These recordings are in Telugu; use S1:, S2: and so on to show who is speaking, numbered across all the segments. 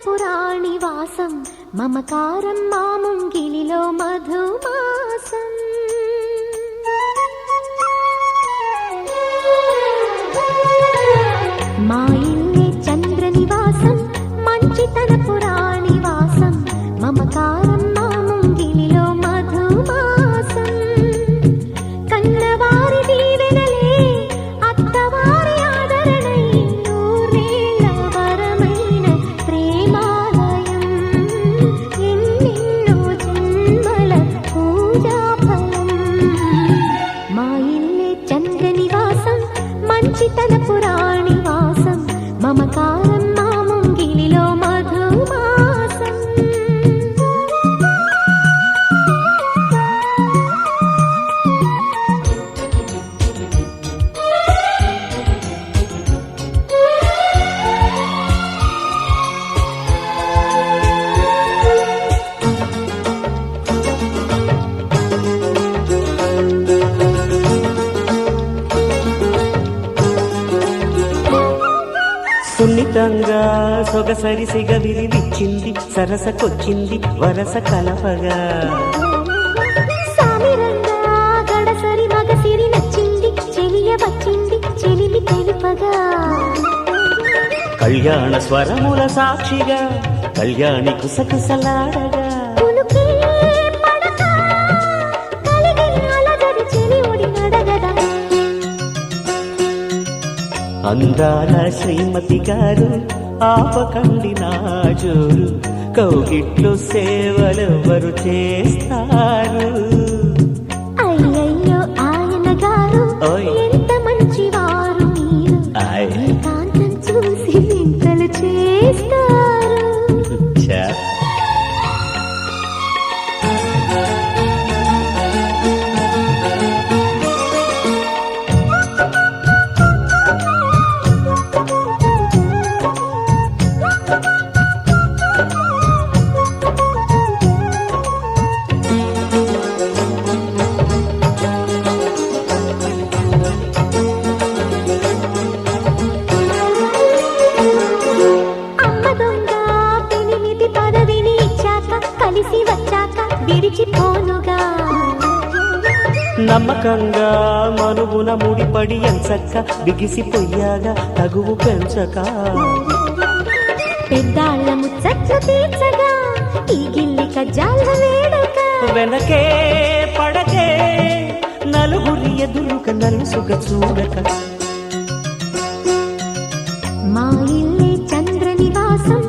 S1: పురాణి వాసం మమకారం మాముంగిలిలో మధుమాసం మా ఇల్లే చంద్ర నివాసం మంచితన పురాణి వాసం మమకారం మాముంగిలిలో మధుమాసం కన్నవారి దీవెనలే అత్తవారి ఆదరణై నూరేళ్ల వరమైన ప్రేమాలయం ఎన్నెన్నో జన్మల పూజాఫలం మా ఇల్లే చంద్ర నివాసం మంచితన పురాణి వాసం మమకారం మాముంగిలిలో మధుమాసం
S2: సున్నితంగా సొగసరి సిగవిరి విచ్చింది సరసకొచ్చింది వరస కలపగా
S1: సామిరంగా గడసరి మగసిరి నచ్చింది చెలియ వచ్చింది చెలిమి తెలుపగా
S2: కళ్యాణ స్వరముల సాక్షిగా కళ్యాణి కుసకుసలాడగా
S1: పులుకే పడక కలిగిన అలజడి చెలి ఒడి నడగదా
S2: అందాల శ్రీమతి గారు ఆపకండి నా జోరు కౌగిట్లో సేవలెవరు చేస్తారు
S1: అయ్యయ్యో ఆయన గారు
S2: ఓయ్.
S1: ఎంత మంచివారు మీరు
S2: ఆయ్.
S1: ఏకాంతం చూసి వింతలు చేస్తారు
S2: ఛా.
S1: అమ్మ దొంగ పెనిమిటి పదవిని ఇచ్చాక కలిసి వచ్చాక విడిచిపోనుగా
S2: నమ్మకంగా మనువున ముడిపడి ఎంచక్క బిగిసిపోయాగా తగువు పెంచక
S1: పెద్దాళ్ళ ముచ్చట్లు తీర్చగా ఈ గిల్లి కజ్జాల వేడుక
S2: వెనకే పడకే నలుగురి ఎదురుక నలుసుగ చూడక
S1: మా ఇల్లే చంద్ర నివాసం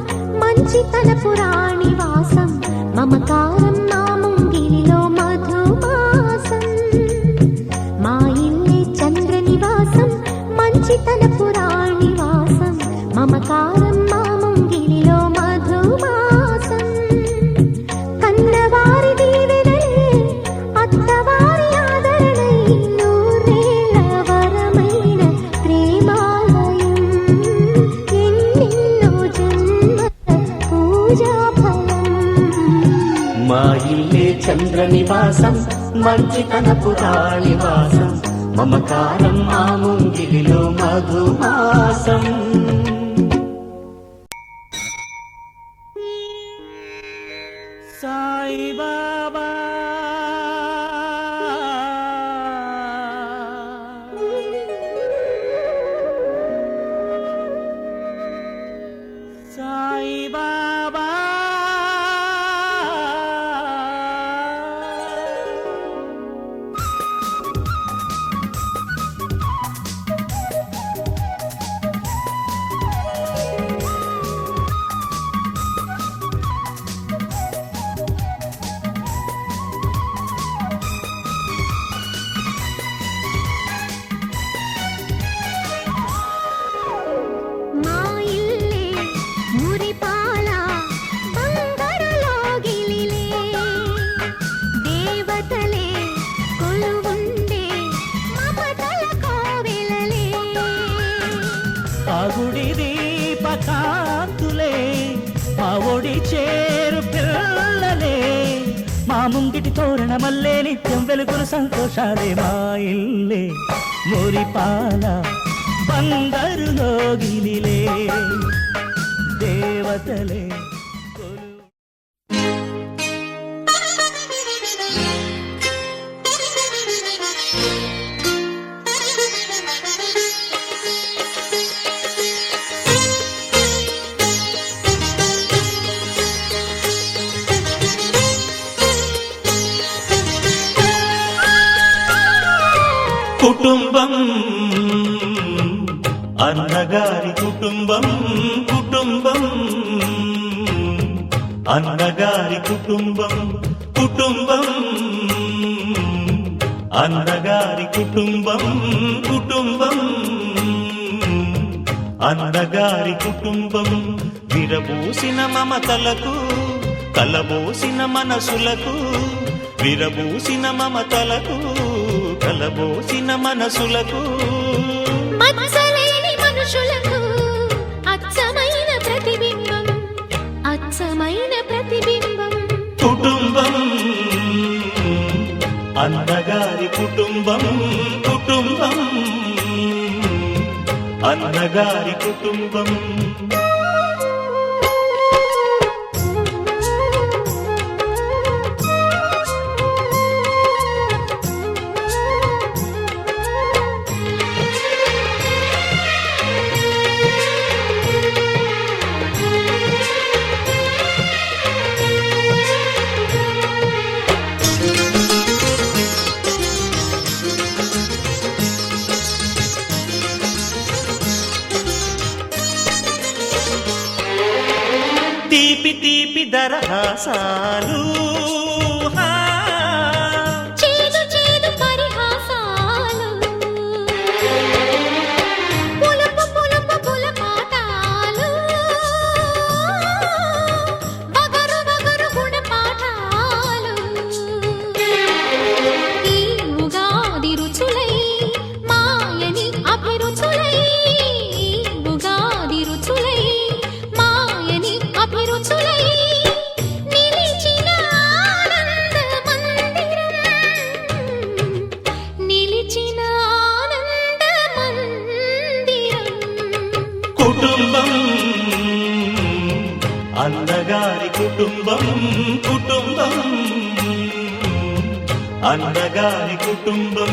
S1: మంచితన పురాణి వాసం మమకారం మాముంగిలిలో మధుమాసం మా ఇల్లే చంద్ర నివాసం మంచితన పురాణి వాసం మమకారం మాముంగిలిలో మధుమాసం కన్నవారి దీవెనలే అత్తవారి ఆదరణై నూరేళ్ల వరమైన ప్రేమాలయం ఎన్నెన్నో జన్మల పూజాఫలం
S2: మా ఇల్లే చంద్ర నివాసం మంచితన పురాణి వాసం మమకారం మా ముంగిలిలో మధుమాసం సాయిబాబా సాయిబాబా
S1: మా ఇల్లే మురిపాల బంగారులో గిలిలే దేవతలే కొలువుండే మమతల కోవెలలే
S2: ఆ గుడి దీపకాంతులే మా ఒడి చేరు పిల్లలే మా ముంగిటి తోరణమల్లే నిత్యం వెలుగులు సంతోషాలే మా ఇల్లే మురిపాల బంగారులో గిలిలే దేవతలే
S3: కుటుంబం అన్నగారి కుటుంబం కుటుంబం అన్నగారి కుటుంబం కుటుంబం అన్నగారి కుటుంబం కుటుంబం అన్నగారి కుటుంబం విరబూసిన మమతలకు కలబోసిన మనసులకు విరబూసిన మమతలకు కలబోసిన మనసులకు
S1: మచ్చలేని మనుషులకు అచ్చమైన ప్రతిబింబం అచ్చమైన ప్రతిబింబం
S3: కుటుంబం అన్నగారి కుటుంబం కుటుంబం అన్నగారి కుటుంబం తీపి తీపి దరహాసాలు
S1: చేదు చేదు పరిహాసాలు పులుపు పులుపు పులపాటాలు బగరు బగరు గుణపాఠాలు ఈ ఉగాది రుచులై మాయని అభిరుచులై ఉగాది రుచులై మాయని అభిరుచులై నిలిచిన ఆనంద మందిరం నిలిచిన ఆనంద మందిరం
S3: కుటుంబం అన్నగారి కుటుంబం కుటుంబం అన్నగారి కుటుంబం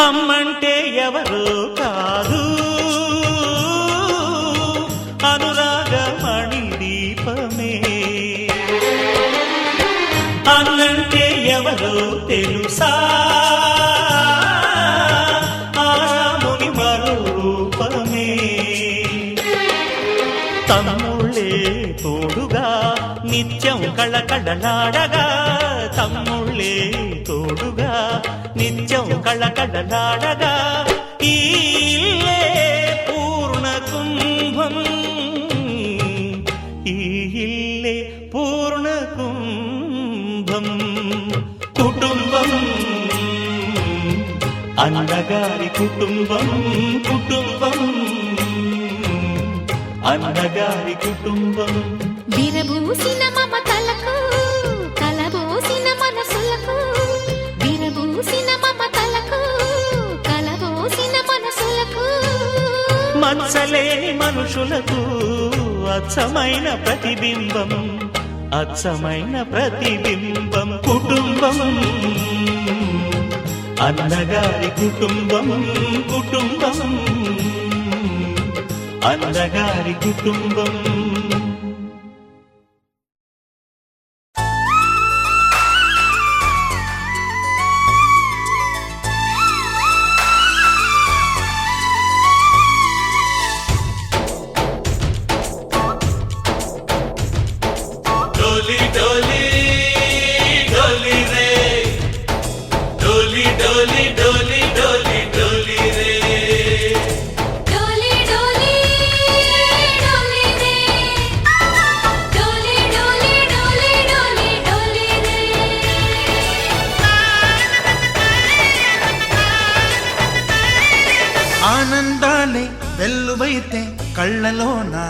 S3: అమ్మంటే ఎవరో కాదు అనురాగమణి దీపమే అన్నంటే ఎవరో తెలుసా ఆరాముని మరో రూపమే తమ్ముళ్ళే తోడుగా నిత్యం కళకళలాడగా తమ్ముళ్ళే తోడుగా నిత్యం కళకళలాడగా ఈ ఇల్లే పూర్ణ కుంభం ఈ ఇల్లే పూర్ణ కుంభం కుటుంబం అన్నగారి కుటుంబం కుటుంబం అన్నగారి కుటుంబం
S1: విరబూసిన మమతలకు కలబోసిన మనసులకు విరబూసిన మమతలకు కలబోసిన మనసులకు
S3: మచ్చలేని మనుషులకు అచ్చమైన ప్రతిబింబం అచ్చమైన ప్రతిబింబం కుటుంబం అన్నగారి కుటుంబం కుటుంబం అన్నగారి కుటుంబం డోలి డోలి డోలి రే డోలి డోలి డోలి డోలి డోలి రే
S1: డోలి డోలి డోలి రే డోలి డోలి డోలి డోలి డోలి రే
S4: ఆనందాలే వెల్లువైతే కళ్ళలోనా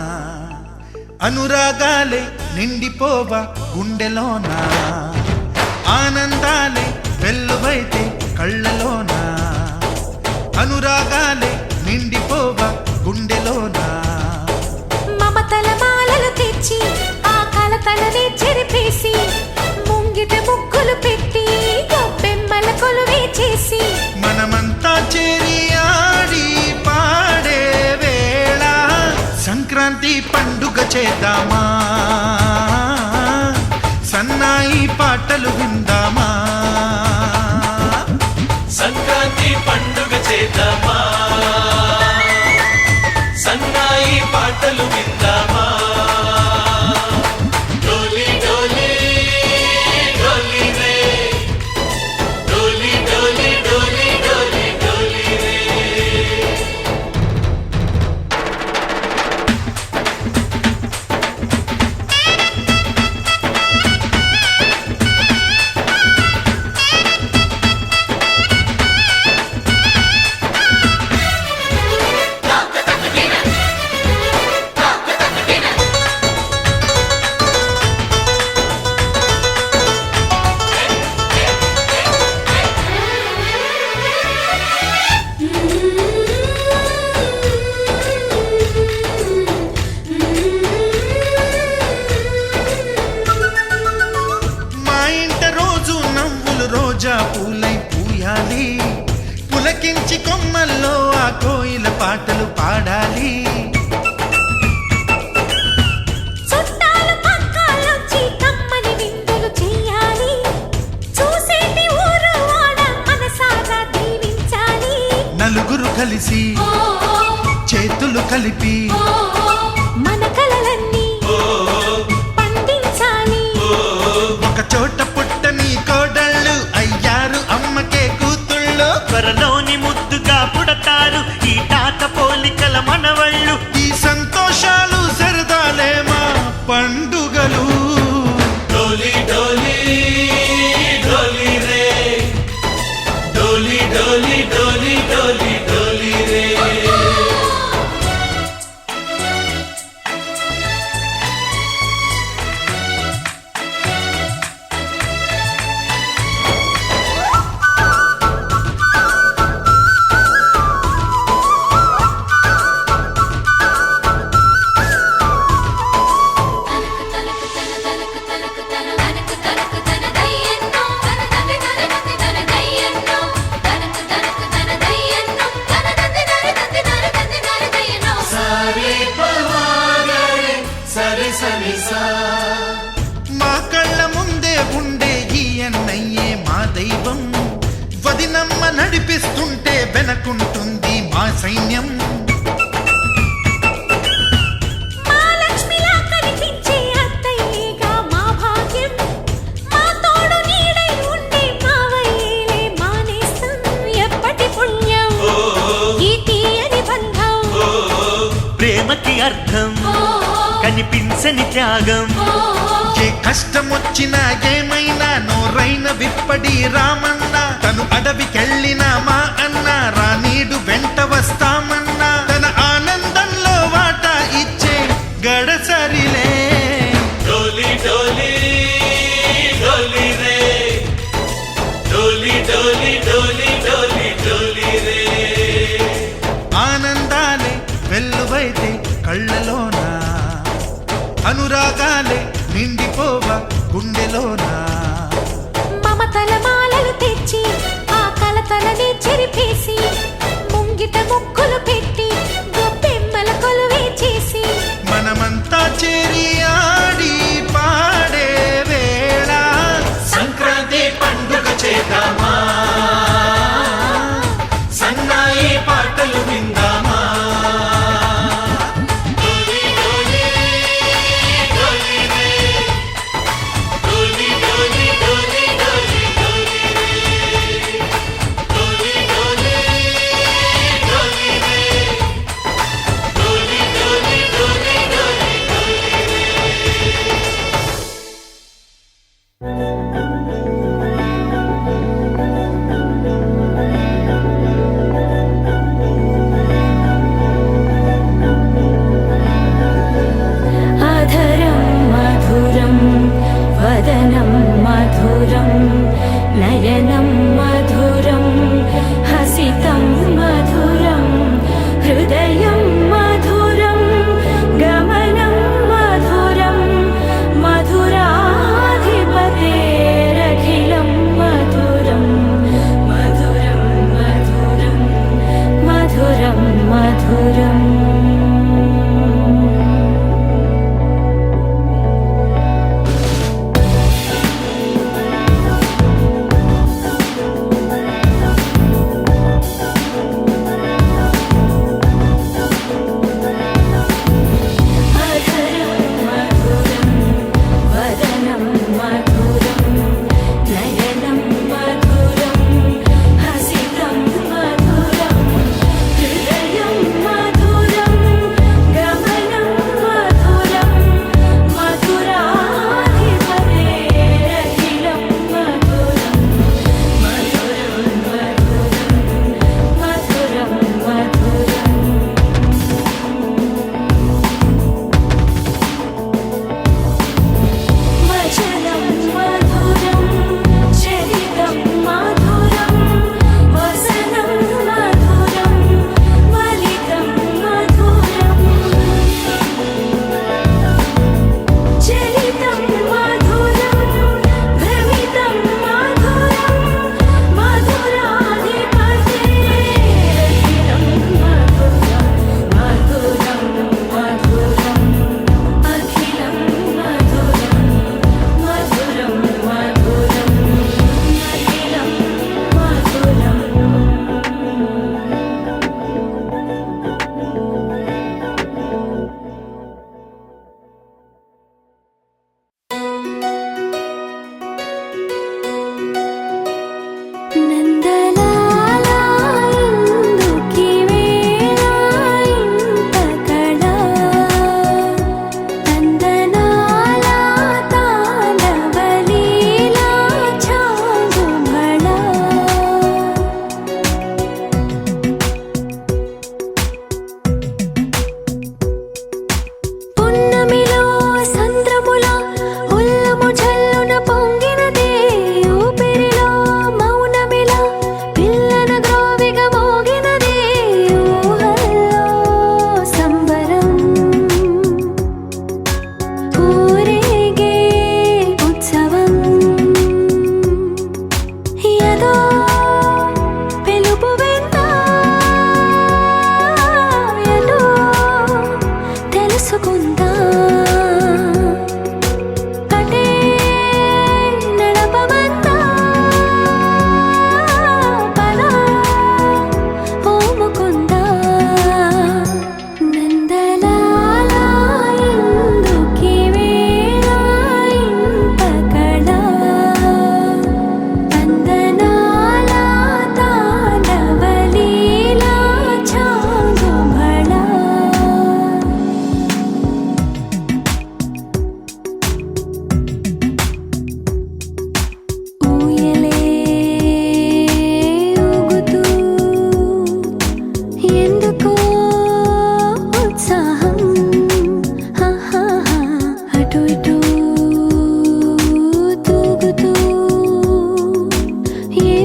S4: అనురాగాలే నిండిపోవ గుండెలోనా ఆనందాలే వెల్లువైతే పాటలు విందామా
S3: సంక్రాంతి పండుగ చేద్దామా సన్నాయి పాటలు విందామా డోలి డోలి డోలి రే డోలి డోలి డోలి డోలి డోలి రే
S4: మా ఇంట రోజు నవ్వులు రోజా పూలై పూయాలి పులకించి కొమ్మల్లో ఆ కోయిల పాటలు పాడాలి
S1: చుట్టాలు పక్కాలొచ్చి కమ్మని విందులు చెయ్యాలి చూసేటి ఊరు వాడ మనసారా దీవించాలి
S4: నలుగురు కలిసి చేతులు కలిపి
S1: మన కలలన్నీ పండించాలి
S4: ఒక చోట పుట్టని కోడళ్ళు అయ్యారు అమ్మకే కూతుళ్ళు
S2: త్వరలోని ముద్దుగా పుడతారు ఈ తాత పోలికల మనవళ్ళు
S4: ఈ సంతోషాలు సరదాలే మా పండుగలు
S3: డోలి డోలి డోలి రే డోలి డోలి డోలి డోలి డోలి రే సరే పవాగరే సరే సరే సా
S4: మా కళ్ళ ముందే ఉండే ఈ అన్నయ్యే మా దైవం వదినమ్మ నడిపిస్తుంటే వెనకుంటుంది మా సైన్యం
S1: మా లక్ష్మిలా కనిపించే అత్తయ్యేగా మా భాగ్యం మా తోడు నీడై ఉండే మావయ్యేలే మా నేస్తం ఎప్పటి పుణ్యం ఈ తీయని బంధం
S2: ప్రేమకి అర్థం కనిపించని త్యాగం
S4: ఏ కష్టం వచ్చినా ఏమైనా నోరైన విప్పడి రామన్న తను అడవికెళ్ళిన మా అన్న రానీడు వెంట వస్తామన్నా తన ఆనందంలో వాటా ఇచ్చే గడసరిలే
S3: డోలి డోలి డోలి రే డోలి డోలి డోలి డోలి డోలి రే
S4: ఆనందాలే వెల్లువైతే కళ్ళలోన అనురాగాలే నిండిపోవ గుండెలోనా
S1: మమతల మాలలు తెచ్చి ఆ కలతలని చెరిపేసి ముంగిట ముక్కులు పెట్టి గొప్పెమ్మల కొలువే చేసి
S4: మనమంతా చేరి ఆడి పాడే వేళ
S3: సంక్రాంతి పండుగ చేద్దామా సన్నాయి పాటలు విందామా డోలి డోలి డోలి రే డోలి డోలి డోలి డోలి డోలి రే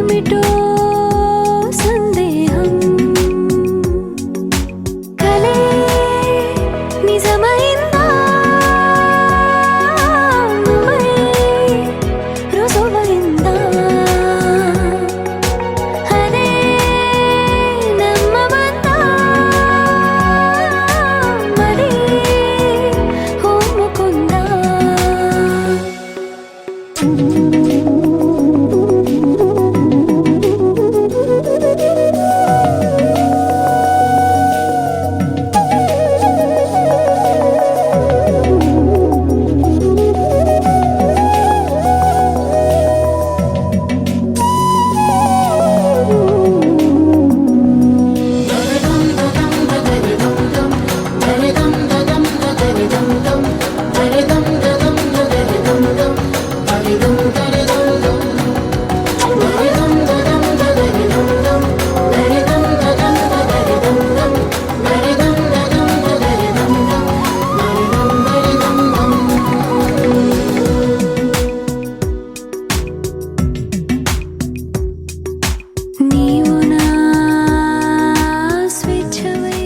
S1: ఏమిటో సందేహం కలే నిజమైందా నువ్వే రుజువైందా అదే నమ్మవద్దా మరి ఒప్పుకుందా నీవు నా స్వేచ్ఛవై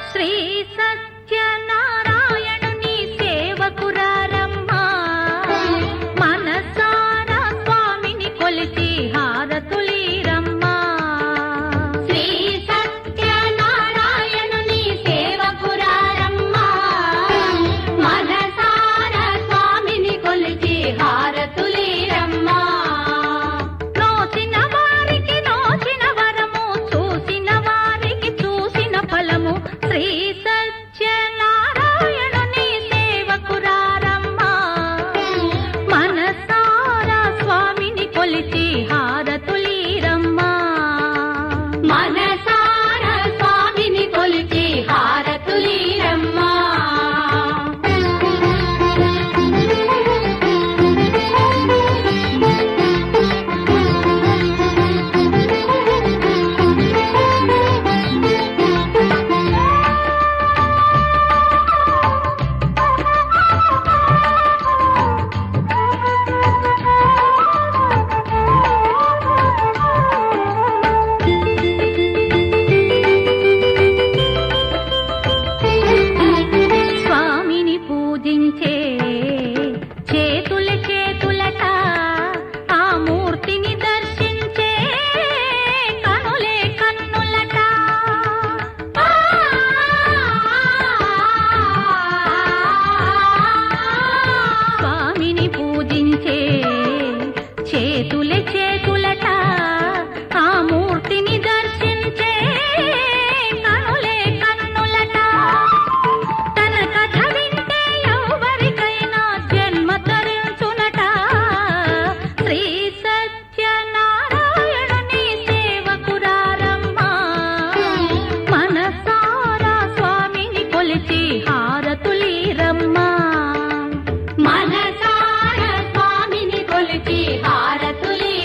S1: శ్రీ సత్యనారాయణుని సేవకురారమ్మా మనసారా స్వామిని కొలిచి హారతులీరమ్మా శ్రీ సత్యనారాయణుని సేవకురారమ్మా మనసారా స్వామిని కొలిచి హారతులీరమ్మా నోచిన వారికి నోచిన వరము చూసిన వారికి చూసిన ఫలము శ్రీ సత్యనారాయణుని సేవకురారమ్మా మనసారా స్వామిని కొలిచి హారతులీరమ్మా మనసారా స్వామిని కొలిచి హారతులీరమ్మా స్వామిని పూజించే చేతుల చేతులట ఆ మూర్తిని దర్శించే కనులే కన్నులట స్వామిని పూజించే చేతుల చేతులట ఆ మూర్తిని దర్శించే కనులే కన్నులట తన కథ వింటే ఎవరికైనా జన్మ తరించునట శ్రీ సత్యనారాయణుని సేవకురారమ్మా మనసారా స్వామిని కొలిచి హారతులీరమ్మా మనసారా స్వామిని కొలిచి హారతులీరమ్మా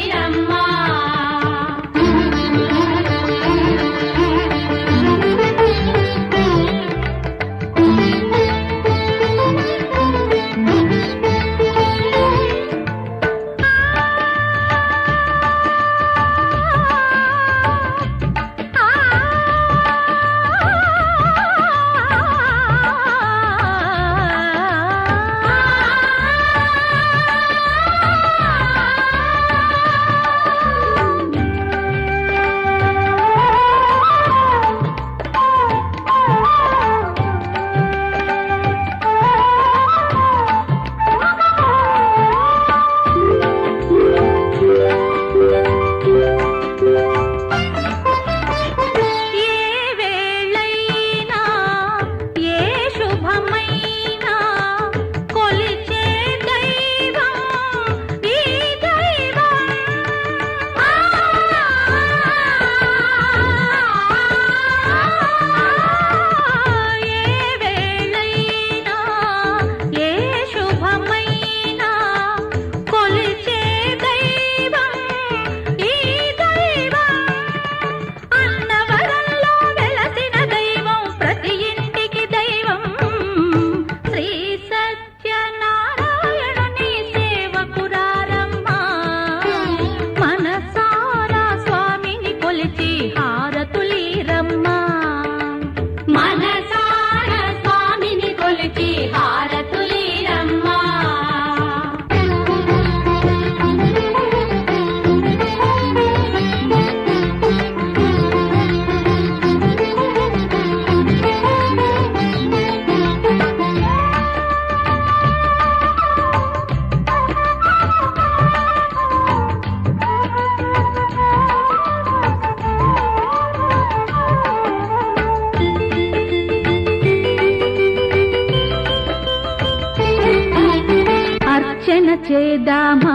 S5: చేద్దామా,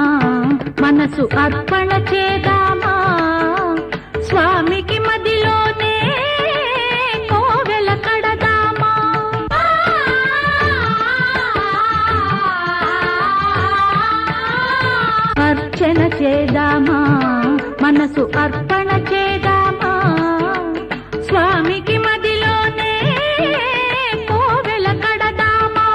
S5: మనసు అర్పణ చేద్దామా, స్వామికి మదిలోనే కోవెల కడదామా. అర్చన చేద్దామా, మనసు అర్పణ చేద్దామా, స్వామికి మదిలోనే కోవెల కడదామా.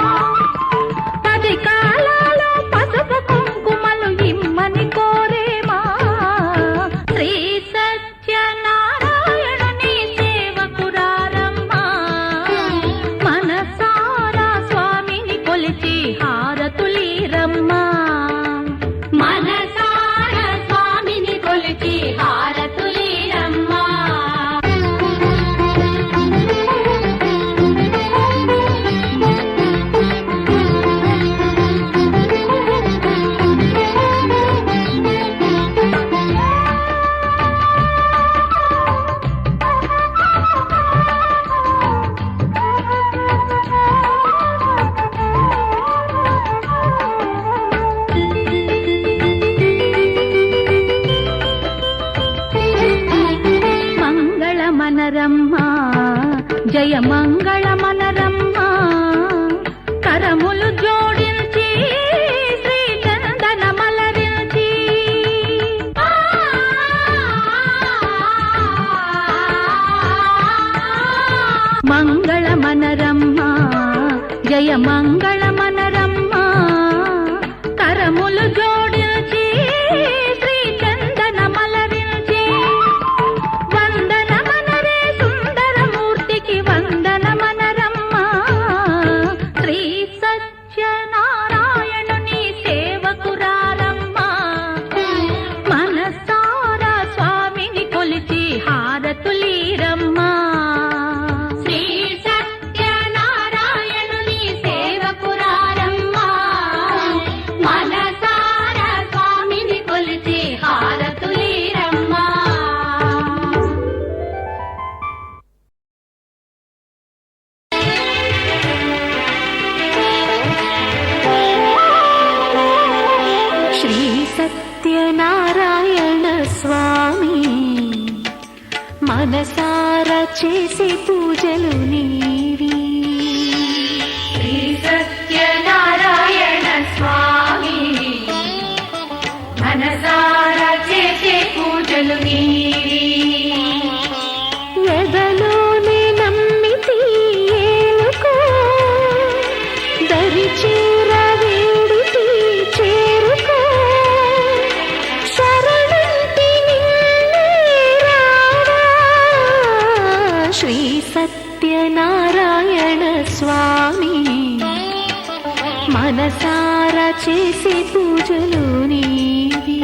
S5: 10 కాలాలు పసుపు కుంకుమలు ఇమ్మని కోరేమా, శ్రీ సత్యనారాయణుని సేవకురారమ్మా. మనసారా స్వామిని కొలిచి హారతులీరమ్మా, మనసారా స్వామిని కొలిచి హారతులీరమ్మా. మంగళమనరమ్మా, జయ మంగళమనరమ్మా, కరములు జోడించి శ్రీ చందనమలరించి. మంగళమనరమ్మా, జయ మంగళమనరమ్మా, కరములు జోడించి శ్రీ చందనమలరించి. వందనమనరే సుందరమూర్తికి వందనమనరమ్మా, శ్రీ సత్యనారాయణుని సేవకురారమ్మా. మనసారా స్వామిని కొలిచి హారతులీరమ్మా, శ్రీ సత్యనారాయణుని సేవకురారమ్మా. మనసారా స్వామిని కొలిచి హారతులీరమ్మా. శ్రీ సత్యనారాయణ స్వామి, మనసారా చేసే పూజలు నీవి. శ్రీ సత్యనారాయణ స్వామి, మనసారా చేసే పూజలు నీవి. ఎదలోనే నమ్మితి ఏలుకో, దరి చేర వేడితి చేరుకో, శరణంటి నిన్నే రావా. శ్రీ సత్యనారాయణ స్వామి, మనసారా చేసే పూజలు నీవి.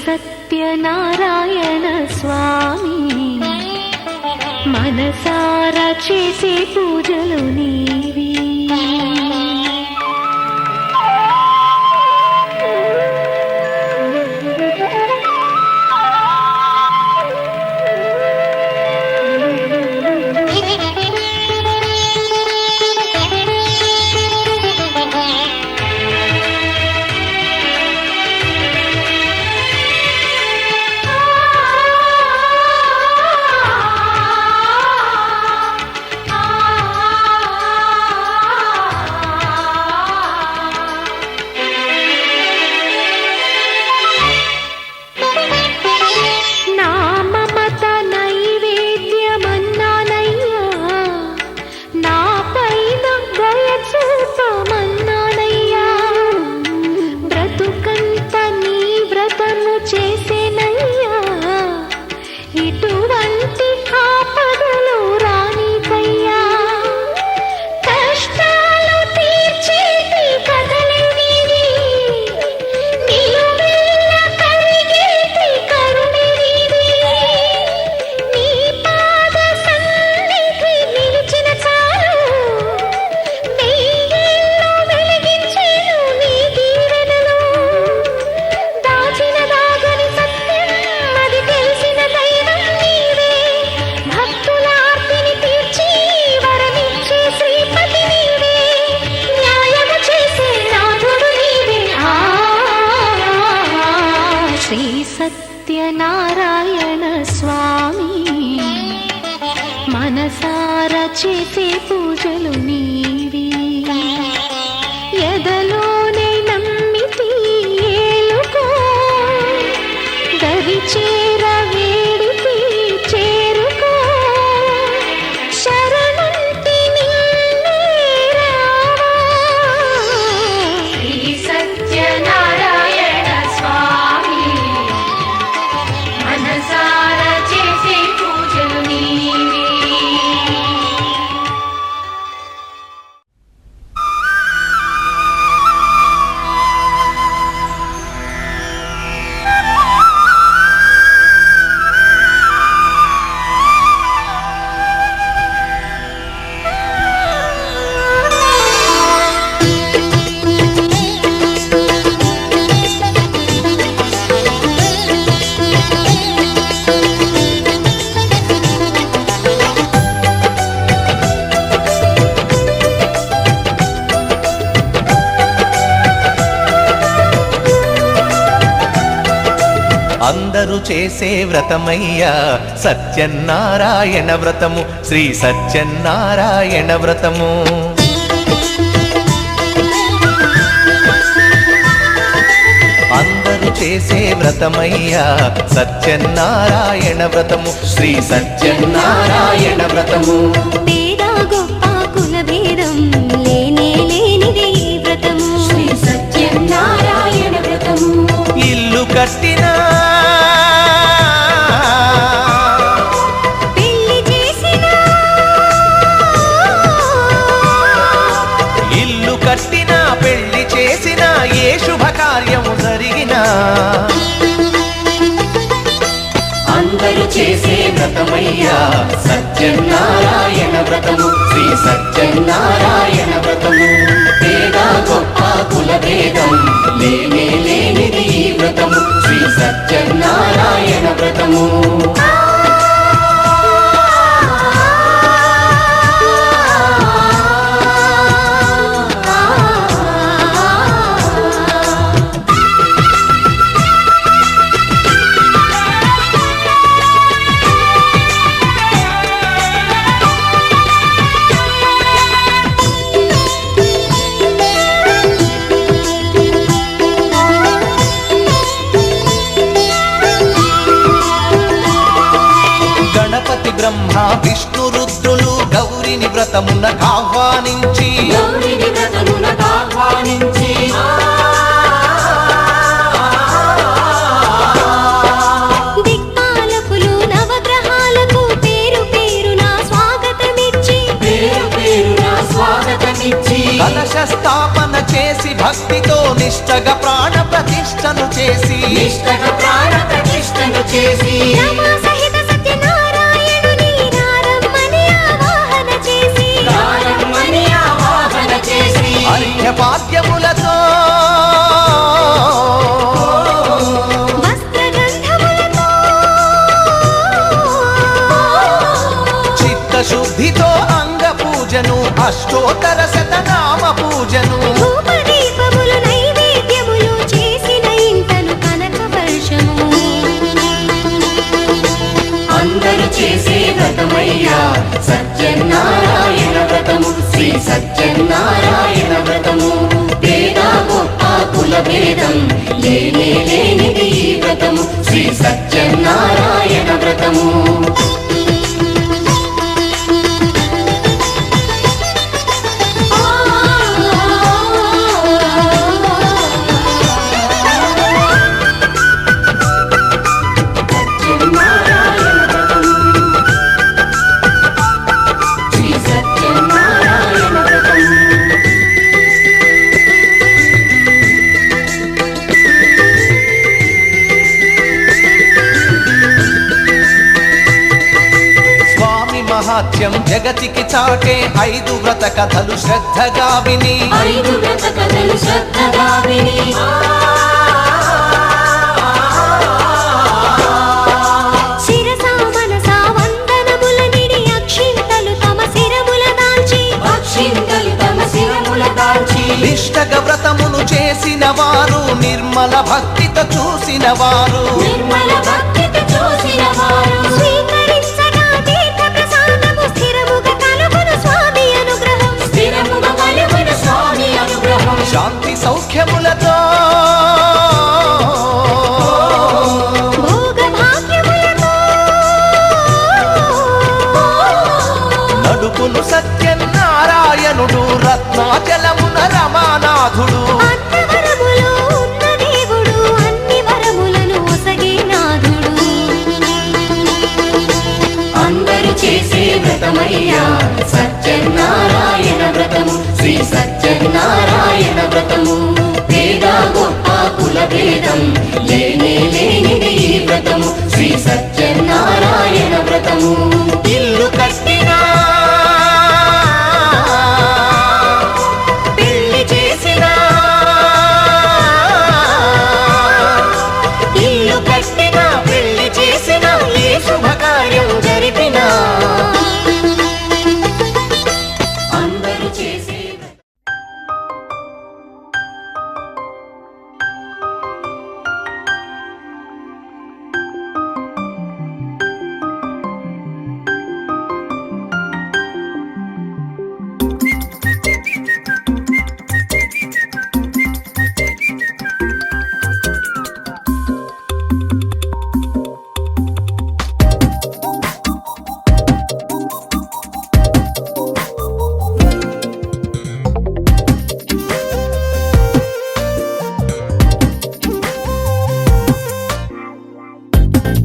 S5: సత్యనారాయణ స్వామి మనసారా చేసే పూజలు నీవి. చేసే పూజలు నీవి ఎదలోనే నమ్మితి ఏలుకో దరి చేర వేడితి చేరుకో శరణంటి నిన్నే రావా శ్రీ సత్యనారాయణ స్వామి మనసార చేసే పూజలు నీవి
S6: అందరూ చేసే వ్రతమయ్యా సత్యనారాయణ వ్రతము శ్రీ సత్యనారాయణ వ్రతము అందరూ చేసే వ్రతమయ్యా సత్యనారాయణ వ్రతము శ్రీ సత్యనారాయణ వ్రతము
S1: పేద గొప్ప కుల భేదం లేనే లేనిది ఈ వ్రతము శ్రీ సత్యనారాయణ వ్రతము
S6: ఇల్లు కట్టినా
S1: పెళ్లి చేసిన
S6: ఇల్లు కట్టినా పెళ్లి చేసినా ఏ శుభకార్యము జరిగినా అందరూ చేసే వ్రతమయ్యా సత్యనారాయణ వ్రతము శ్రీ సత్యనారాయణ వ్రతము పేద గొప్ప కుల భేదం లేనే లేనిది ఈ వ్రతము శ్రీ సత్యనారాయణ వ్రతము గణపతి బ్రహ్మ విష్ణు రుద్రులు గౌరిని వ్రతమునకు ఆహ్వానించి
S1: దిక్పాలకులు నవగ్రహాలకు పేరు పేరున స్వాగతమిచ్చి
S6: కలశ స్థాపన చేసి భక్తితో నిష్టగా ప్రాణ ప్రతిష్టను చేసి
S1: రమా సహిత సత్యనారాయణుని ఆవాహన చేసి
S6: అర్ఘ్యపాద్యములతో
S1: వస్త్రగంధములతో
S6: చిత్తశుద్ధితో అంగ పూజను అష్టోత్తర శతనామ పూజను
S1: ధూపదీపములు నైవేద్యములు చేసిన ఇంటను కనక వర్షము
S6: అందరూ చేసే వ్రతమయ్యా సత్యనారాయణ వ్రతము శ్రీ సత్యనారాయణ వ్రతము పేద గొప్ప కుల భేదం లేనే లేనిది ఈ వ్రతము శ్రీ సత్యనారాయణ వ్రతము మహాత్యం జగతికి చాటే 5 వ్రత కథలు శ్రద్ధగా విని
S1: శిరసా మనసా వందనముల నిడి అక్షింతలు తమ శిరముల దాల్చి
S6: నిష్టగ వ్రతమును చేసిన వారు నిర్మల భక్తితో చూసిన వారు
S1: స్వీకరించగా తీర్థ ప్రసాదము స్థిరముగా కలుగును
S5: వ్రతమయ్యా సత్యనారాయణ వ్రతము శ్రీ సత్యనారాయణ వ్రతము పేద గొప్ప కుల భేదం లేనే లేనిది ఈ వ్రతము శ్రీ సత్యనారాయణ వ్రతము
S6: ఇల్లు కట్టినా పెళ్లి చేసినా ఇల్లు కట్టినా పెళ్లి చేసినా ఏ శుభకార్యం జరిపినా
S5: అందరూ చేసే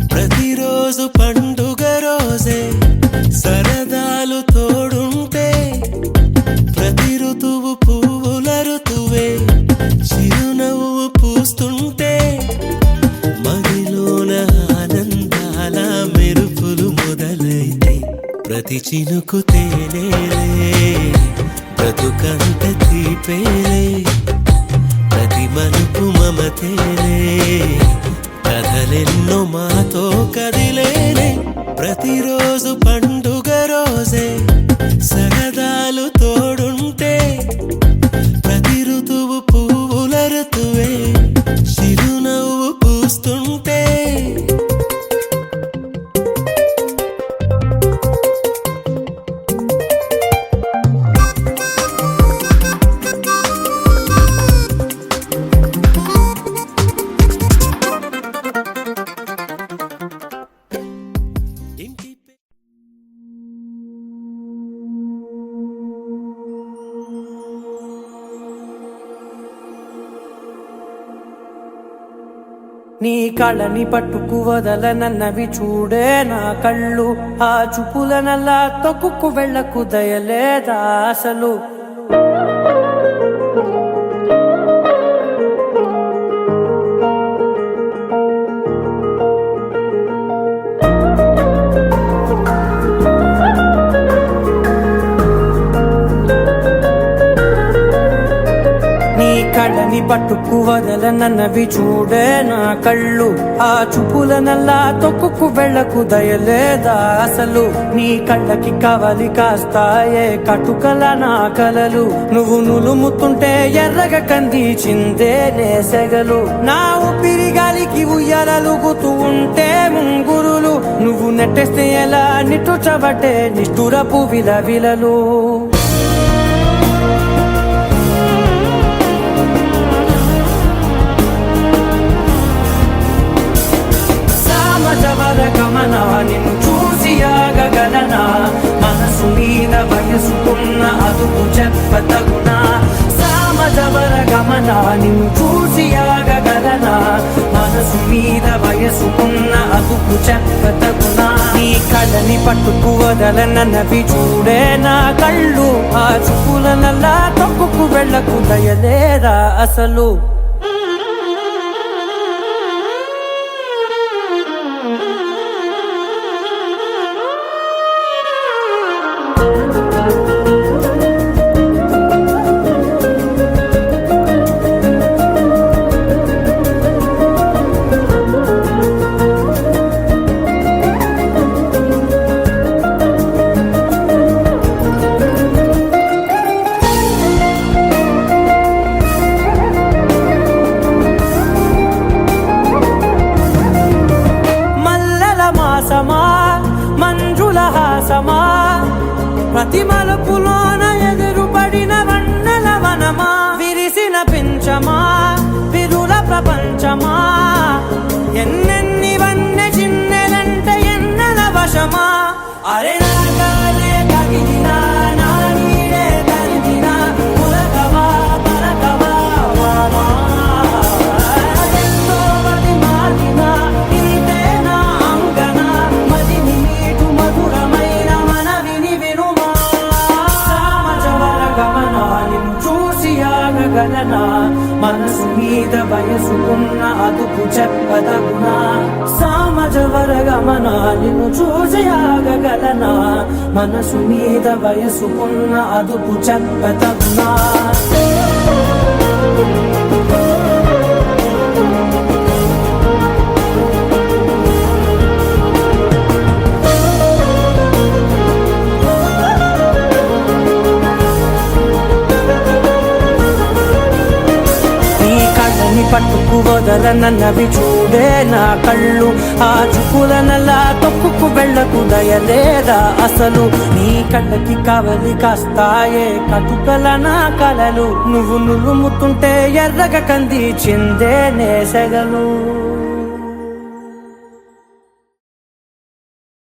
S7: ప్రతిరోజు పండుగ రోజే సరదాలు తోడుంటే ప్రతి ఋతువు పువ్వుల ఋతువే చిరునవ్వు పూస్తుంటే మదిలోన ఆనందాల మెరుపులు మొదలైతే ప్రతి చినుకు తేనేలే బ్రతుకంత తీపేలే ప్రతి మలుపు మమతేలే కథలెన్నో మాతో కదిలేనే ప్రతిరోజు పండుగ రోజే సరదాలు తోడుంటే ప్రతి ఋతువు పువ్వుల ఋతువే చిరునవ్వు పూస్తుంటే
S8: నీ కళ్ళని పట్టుకు వదలనన్నవి చూడే నా కళ్ళు ఆ చూపులనల్లా తొక్కుకు వెళ్ళకు దయలేదా అసలు కళ్ళని పట్టుకు వదలనన్నవి చూడే నా కళ్ళు ఆ చూపులనల్లా తొక్కుకు వెళ్ళకు దయలేదా అసలు నీ కళ్ళకి కవలి కాస్తాయే కటుకల నా కలలు నువ్వు నులుముతుంటే ఎర్రగా కందిచిందే నేసెగలు నా ఊపిరి గాలికి ఉయ్యాలలుగుతూ ఉంటే ముంగురులు నువ్వు నెట్టేస్తే ఎలా నిట్టుచబట్టే నిష్ఠురపు విలవిలలు గమనా నిన్ను చూసి ఆగగలనా మనసు మీద వయసుకున్న అదుపు చెప్పతగునా సామజవర గమనా నిన్ను చూసి ఆగగలనా మనసు మీద వయసుకున్న అదుపు చెప్పతగునా నీ కళ్ళని పట్టుకు వదలనన్నవి చూడే నా కళ్ళు ఆ చూపులనల్లా తొక్కుకు వెళ్ళకు దయలేరా అసలు మంజుల హాసమా ప్రతి మలుపులోన ఎదురుపడిన వన్నెల వనమా విరిసిన పించమా విరుల ప్రపంచమా ఎన్నెన్ని వన్నె చిన్నెలంటే ఎన్నెల వశమా అరే నాగాలే కగిలినా నా నీడే తరిమినా పులకవా పలకవా వామా ఎంతో మది మారినా ఇంతే నా అంగన మదిని నీటు మధురమైన మనవి మనసు మీద వయసుకున్న అదుపు చెప్పదగునా సామజ వరగమనా నిన్ను చూసి ఆగగలనా మనసు మీద వయసుకున్న అదుపు చెప్పదగునా పట్టుకు వదలనన్నవి చూడే నా కళ్ళు ఆ చుకులనలా తొక్కుకు వెళ్ళకు దయలేదా అసలు నీ కళ్ళకి కవలి కాస్తాయే కటుకల నా కలలు నువ్వు నులుముతుంటే ఎర్రగ కంది చిందే నేసెగలు